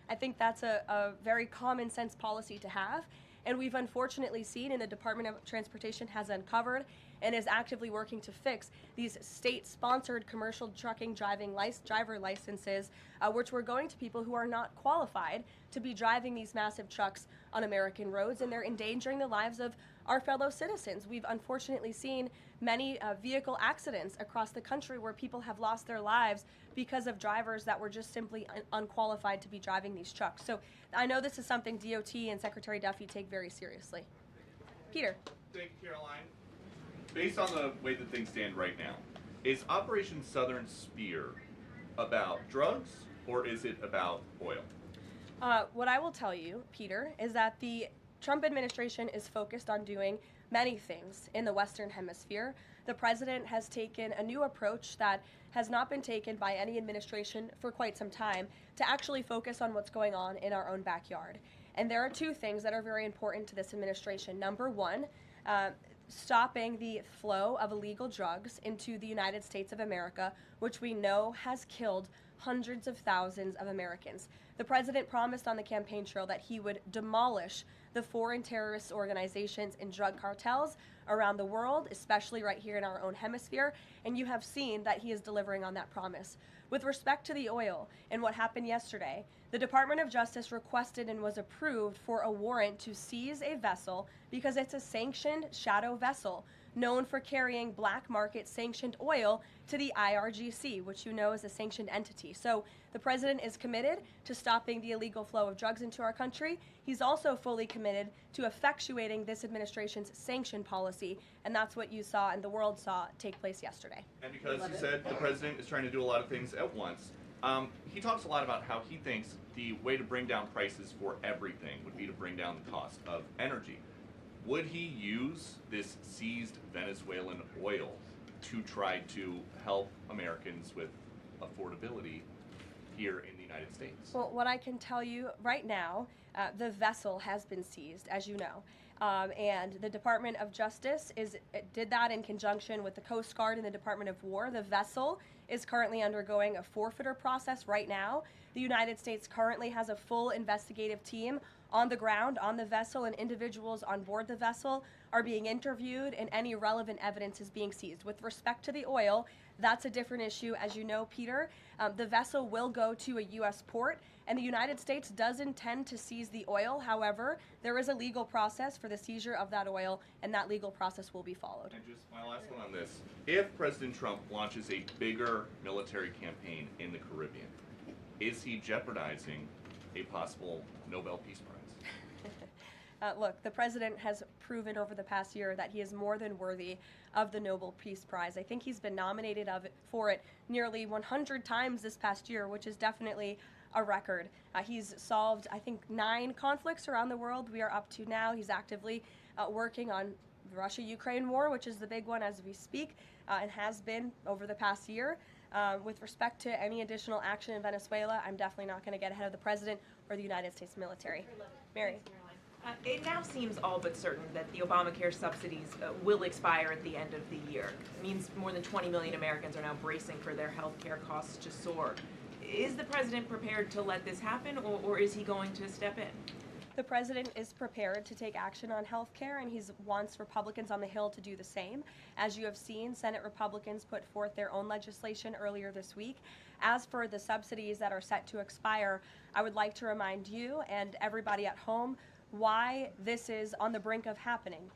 I think that's a very common sense policy to have. And we've unfortunately seen, and the Department of Transportation has uncovered and is actively working to fix these state-sponsored commercial trucking driver licenses, which were going to people who are not qualified to be driving these massive trucks on American roads, and they're endangering the lives of our fellow citizens. We've unfortunately seen many vehicle accidents across the country where people have lost their lives because of drivers that were just simply unqualified to be driving these trucks. So I know this is something DOT and Secretary Duffy take very seriously. Peter. Thank you, Caroline. Based on the way that things stand right now, is Operation Southern Spear about drugs or is it about oil? What I will tell you, Peter, is that the Trump administration is focused on doing many things in the Western Hemisphere. The president has taken a new approach that has not been taken by any administration for quite some time to actually focus on what's going on in our own backyard. And there are two things that are very important to this administration. Number one, stopping the flow of illegal drugs into the United States of America, which we know has killed hundreds of thousands of Americans. The president promised on the campaign trail that he would demolish the foreign terrorist organizations and drug cartels around the world, especially right here in our own hemisphere, and you have seen that he is delivering on that promise. With respect to the oil and what happened yesterday, the Department of Justice requested and was approved for a warrant to seize a vessel because it's a sanctioned shadow vessel known for carrying black market sanctioned oil to the IRGC, which you know is a sanctioned entity. So the president is committed to stopping the illegal flow of drugs into our country. He's also fully committed to effectuating this administration's sanction policy, and that's what you saw and the world saw take place yesterday. And because he said the president is trying to do a lot of things at once, he talks a lot about how he thinks the way to bring down prices for everything would be to bring down the cost of energy. Would he use this seized Venezuelan oil to try to help Americans with affordability here in the United States? Well, what I can tell you right now, the vessel has been seized, as you know. And the Department of Justice did that in conjunction with the Coast Guard and the Department of War. The vessel is currently undergoing a forfeiture process right now. The United States currently has a full investigative team on the ground on the vessel, and individuals on board the vessel are being interviewed and any relevant evidence is being seized. With respect to the oil, that's a different issue. As you know, Peter, the vessel will go to a U.S. port, and the United States does intend to seize the oil. However, there is a legal process for the seizure of that oil, and that legal process will be followed. And just my last one on this. If President Trump launches a bigger military campaign in the Caribbean, is he jeopardizing a possible Nobel Peace Prize? Look, the president has proven over the past year that he is more than worthy of the Nobel Peace Prize. I think he's been nominated for it nearly 100 times this past year, which is definitely a record. He's solved, I think, 9 conflicts around the world. We are up to now. He's actively working on the Russia-Ukraine war, which is the big one as we speak, and has been over the past year. With respect to any additional action in Venezuela, I'm definitely not going to get ahead of the president or the United States military. Mary. It now seems all but certain that the Obamacare subsidies will expire at the end of the year. It means more than 20 million Americans are now bracing for their health care costs to soar. Is the president prepared to let this happen, or is he going to step in? The president is prepared to take action on health care, and he wants Republicans on the Hill to do the same. As you have seen, Senate Republicans put forth their own legislation earlier this week. As for the subsidies that are set to expire, I would like to remind you and everybody at home why this is on the brink of happening.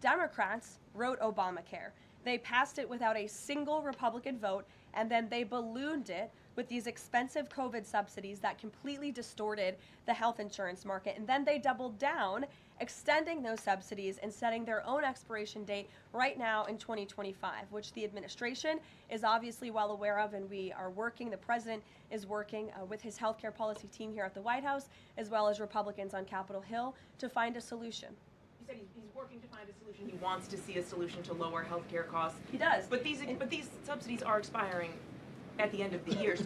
Democrats wrote Obamacare. They passed it without a single Republican vote, and then they ballooned it with these expensive COVID subsidies that completely distorted the health insurance market. And then they doubled down, extending those subsidies and setting their own expiration date right now in 2025, which the administration is obviously well aware of, and we are working, the president is working with his healthcare policy team here at the White House, as well as Republicans on Capitol Hill, to find a solution. You said he's working to find a solution. He wants to see a solution to lower health care costs. He does. But these subsidies are expiring at the end of the year. So